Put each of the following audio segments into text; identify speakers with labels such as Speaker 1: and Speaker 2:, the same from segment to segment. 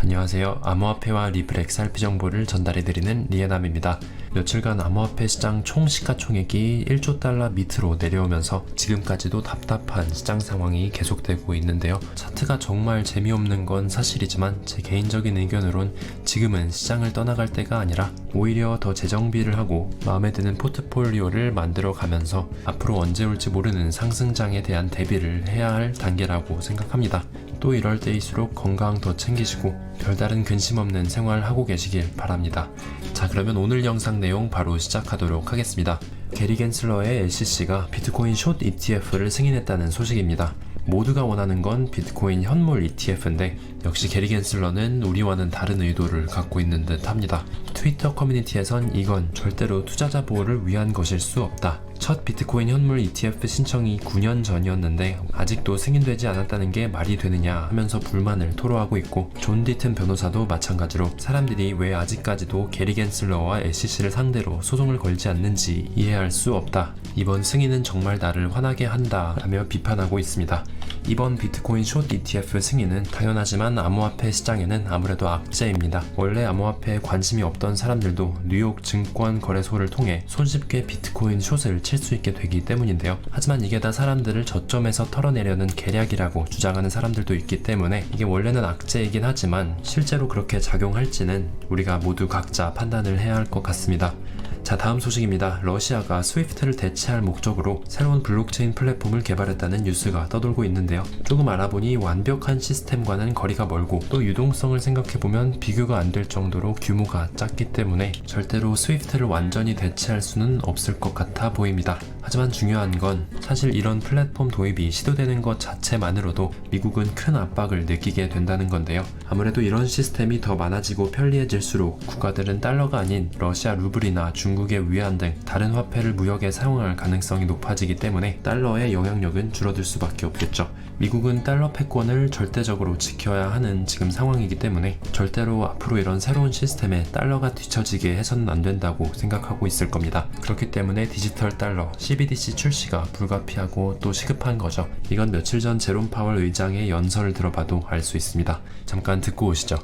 Speaker 1: 안녕하세요. 암호화폐와 리플 XRP 정보를 전달해드리는 리에남입니다. 며칠간 암호화폐 시장 총 시가총액이 1조 달러 밑으로 내려오면서 지금까지도 답답한 시장 상황이 계속되고 있는데요. 차트가 정말 재미없는 건 사실이지만 제 개인적인 의견으론 지금은 시장을 떠나갈 때가 아니라 오히려 더 재정비를 하고 마음에 드는 포트폴리오를 만들어 가면서 앞으로 언제 올지 모르는 상승장에 대한 대비를 해야 할 단계라고 생각합니다. 또 이럴 때일수록 건강 더 챙기시고 별다른 근심 없는 생활 하고 계시길 바랍니다. 자, 그러면 오늘 영상 내용 바로 시작하도록 하겠습니다. 게리 겐슬러의 SEC가 비트코인 숏 ETF를 승인했다는 소식입니다. 모두가 원하는 건 비트코인 현물 ETF인데 역시 게리 겐슬러는 우리와는 다른 의도를 갖고 있는 듯 합니다. 트위터 커뮤니티에선 이건 절대로 투자자 보호를 위한 것일 수 없다. 첫 비트코인 현물 ETF 신청이 9년 전이었는데 아직도 승인되지 않았다는 게 말이 되느냐 하면서 불만을 토로하고 있고, 존 디튼 변호사도 마찬가지로 사람들이 왜 아직까지도 게리 겐슬러와 SEC를 상대로 소송을 걸지 않는지 이해할 수 없다. 이번 승인은 정말 나를 화나게 한다 라며 비판하고 있습니다. 이번 비트코인 숏 ETF 승인은 당연하지만 암호화폐 시장에는 아무래도 악재입니다. 원래 암호화폐에 관심이 없던 사람들도 뉴욕 증권거래소를 통해 손쉽게 비트코인 숏을 칠 수 있게 되기 때문인데요. 하지만 이게 다 사람들을 저점에서 털어내려는 계략이라고 주장하는 사람들도 있기 때문에 이게 원래는 악재이긴 하지만 실제로 그렇게 작용할지는 우리가 모두 각자 판단을 해야 할 것 같습니다. 자, 다음 소식입니다. 러시아가 스위프트를 대체할 목적으로 새로운 블록체인 플랫폼을 개발했다는 뉴스가 떠돌고 있는데요. 조금 알아보니 완벽한 시스템과는 거리가 멀고 또 유동성을 생각해보면 비교가 안 될 정도로 규모가 작기 때문에 절대로 스위프트를 완전히 대체할 수는 없을 것 같아 보입니다. 하지만 중요한 건 사실 이런 플랫폼 도입이 시도되는 것 자체만으로도 미국은 큰 압박을 느끼게 된다는 건데요. 아무래도 이런 시스템이 더 많아지고 편리해질수록 국가들은 달러가 아닌 러시아 루블이나 중국의 위안 등 다른 화폐를 무역에 사용할 가능성이 높아지기 때문에 달러의 영향력은 줄어들 수밖에 없겠죠. 미국은 달러 패권을 절대적으로 지켜야 하는 지금 상황이기 때문에 절대로 앞으로 이런 새로운 시스템에 달러가 뒤처지게 해서는 안 된다고 생각하고 있을 겁니다. 그렇기 때문에 디지털 달러 CBDC 출시가 불가피하고 또 시급한 거죠. 이건 며칠 전 제롬 파월 의장의 연설을 들어봐도 알 수 있습니다. 잠깐 듣고 오시죠.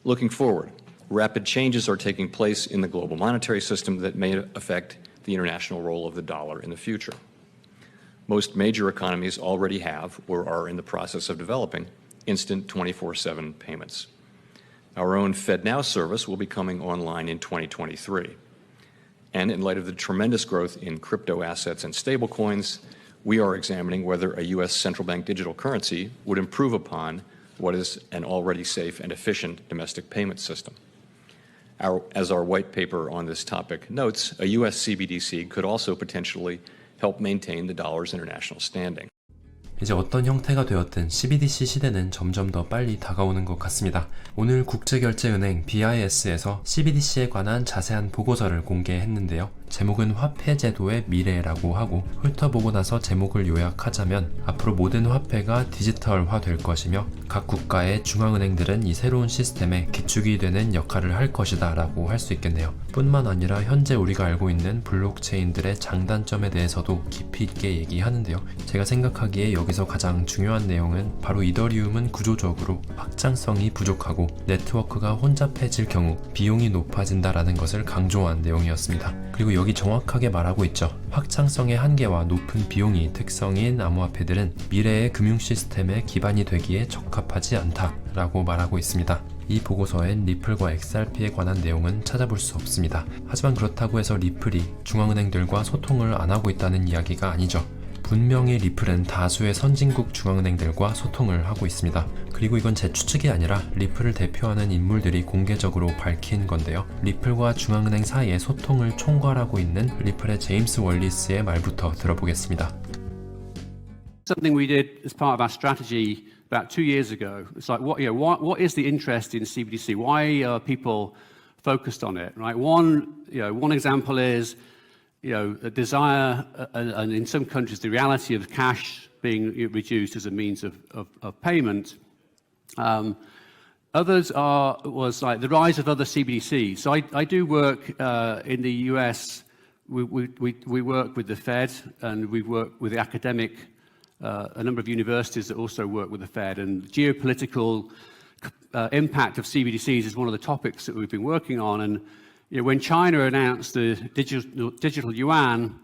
Speaker 2: Looking forward, rapid changes are taking place in the global monetary system that may affect the international role of the dollar in the future. Most major economies already have or are in the process of developing instant 24/7 payments. Our own FedNow service will be coming online in 2023. And in light of the tremendous growth in crypto assets and stablecoins, we are examining whether a U.S. central bank digital currency would improve upon what is an already safe and efficient domestic payment system. As our white paper on this topic notes, a U.S. CBDC could also potentially help maintain the dollar's international standing.
Speaker 1: 이제 어떤 형태가 되었든 CBDC 시대는 점점 더 빨리 다가오는 것 같습니다. 오늘 국제결제은행 BIS에서 CBDC에 관한 자세한 보고서를 공개했는데요. 제목은 화폐제도의 미래라고 하고, 훑어보고 나서 제목을 요약하자면 앞으로 모든 화폐가 디지털화 될 것이며 각 국가의 중앙은행들은 이 새로운 시스템의 기축이 되는 역할을 할 것이다 라고 할 수 있겠네요. 뿐만 아니라 현재 우리가 알고 있는 블록체인들의 장단점에 대해서도 깊이 있게 얘기하는데요. 제가 생각하기에 여기서 가장 중요한 내용은 바로 이더리움은 구조적으로 확장성이 부족하고 네트워크가 혼잡해질 경우 비용이 높아진다라는 것을 강조한 내용이었습니다. 그리고 여기 정확하게 말하고 있죠. 확장성의 한계와 높은 비용이 특성인 암호화폐들은 미래의 금융 시스템의 기반이 되기에 적합하지 않다라고 말하고 있습니다. 이 보고서엔 리플과 XRP에 관한 내용은 찾아볼 수 없습니다. 하지만 그렇다고 해서 리플이 중앙은행들과 소통을 안 하고 있다는 이야기가 아니죠. 분명히 리플은 다수의 선진국 중앙은행들과 소통을 하고 있습니다. 그리고 이건 제 추측이 아니라 리플을 대표하는 인물들이 공개적으로 밝힌 건데요. 리플과 중앙은행 사이의 소통을 총괄하고 있는 리플의 제임스 월리스의 말부터 들어보겠습니다.
Speaker 3: Something we did as part of our strategy about 2 years ago. It's like, what is the interest in CBDC? Why are people focused on it? Right. One example is, a desire, and in some countries, the reality of cash being reduced as a means of payment. Others was like the rise of other CBDCs. So I do work in the US. We work with the Fed, and we work with the academic, a number of universities that also work with the Fed. And geopolitical impact of CBDCs is one of the topics that we've been working on. And when China announced the digital yuan,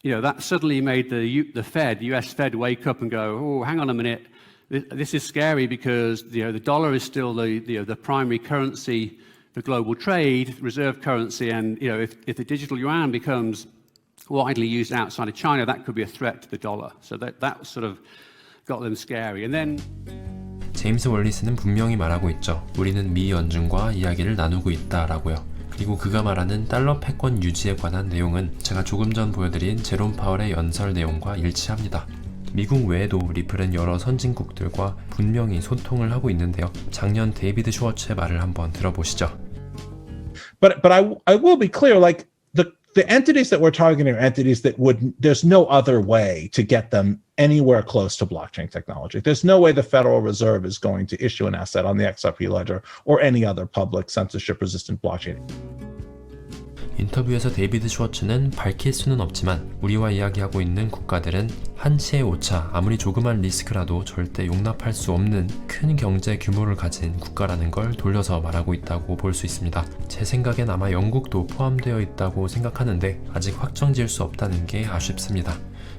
Speaker 3: that suddenly made the Fed, the US Fed, wake up and go, oh, hang on a minute, this is scary because the dollar is still the primary currency for global trade, reserve currency, and if the digital yuan becomes widely used outside of China, that could be a threat to the dollar. So that sort of got them scary. And then
Speaker 1: 제임스 월리스는 분명히 말하고 있죠. 우리는 미 연준과 이야기를 나누고 있다라고요. 그리고 그가 말하는 달러 패권 유지에 관한 내용은 제가 조금 전 보여드린 제롬 파월의 연설 내용과 일치합니다. 미국 외에도 리플은 여러 선진국들과 분명히 소통을 하고 있는데요. 작년 데이비드 슈워츠의 말을 한번 들어보시죠.
Speaker 4: But I will be clear, like the entities that we're targeting are entities that there's no other way to get them anywhere close to blockchain technology. There's no way the Federal Reserve is going to issue an asset on the XRP ledger or any other public censorship-resistant blockchain.
Speaker 1: 인터뷰에서 데이비드 슈워츠는 밝힐 수는 없지만 우리와 이야기하고 있는 국가들은 한치의 오차, 아무리 조그만 리스크라도 절대 용납할 수 없는 큰 경제 규모를 가진 국가라는 걸 돌려서 말하고 있다고 볼 수 있습니다. 제 생각엔 아마 영국도 포함되어 있다고 생각하는데 아직 확정지을 수 없다는 게 아쉽습니다.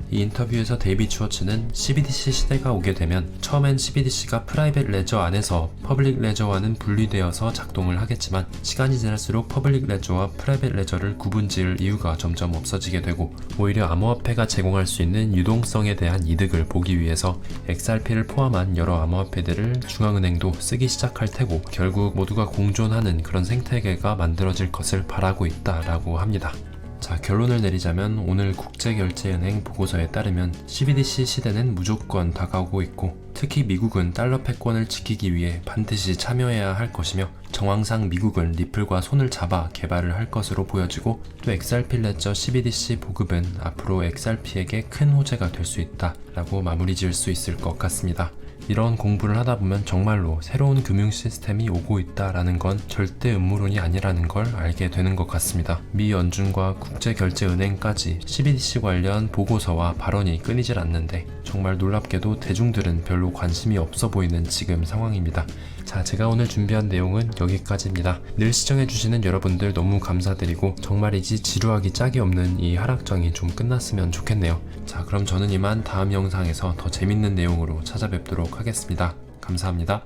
Speaker 1: 이 인터뷰에서 데이비드 슈워츠는 CBDC 시대가 오게 되면 처음엔 CBDC가 프라이빗 레저 안에서 퍼블릭 레저와는 분리되어서 작동을 하겠지만 시간이 지날수록 퍼블릭 레저와 프라이빗 레저를 구분지을 이유가 점점 없어지게 되고 오히려 암호화폐가 제공할 수 있는 유동성에 대한 이득을 보기 위해서 XRP를 포함한 여러 암호화폐들을 중앙은행도 쓰기 시작할 테고 결국 모두가 공존하는 그런 생태계가 만들어질 것을 바라고 있다라고 합니다. 자, 결론을 내리자면 오늘 국제결제은행 보고서에 따르면 CBDC 시대는 무조건 다가오고 있고 특히 미국은 달러 패권을 지키기 위해 반드시 참여해야 할 것이며 정황상 미국은 리플과 손을 잡아 개발을 할 것으로 보여지고 또 XRP 레저 CBDC 보급은 앞으로 XRP에게 큰 호재가 될 수 있다라고 마무리 지을 수 있을 것 같습니다. 이런 공부를 하다 보면 정말로 새로운 금융 시스템이 오고 있다라는 건 절대 음모론이 아니라는 걸 알게 되는 것 같습니다. 미 연준과 국제결제은행까지 CBDC 관련 보고서와 발언이 끊이질 않는데 정말 놀랍게도 대중들은 별로 관심이 없어 보이는 지금 상황입니다. 자, 제가 오늘 준비한 내용은 여기까지입니다. 늘 시청해주시는 여러분들 너무 감사드리고 정말이지 지루하기 짝이 없는 이 하락장이 좀 끝났으면 좋겠네요. 자, 그럼 저는 이만 다음 영상에서 더 재밌는 내용으로 찾아뵙도록 하겠습니다. 감사합니다.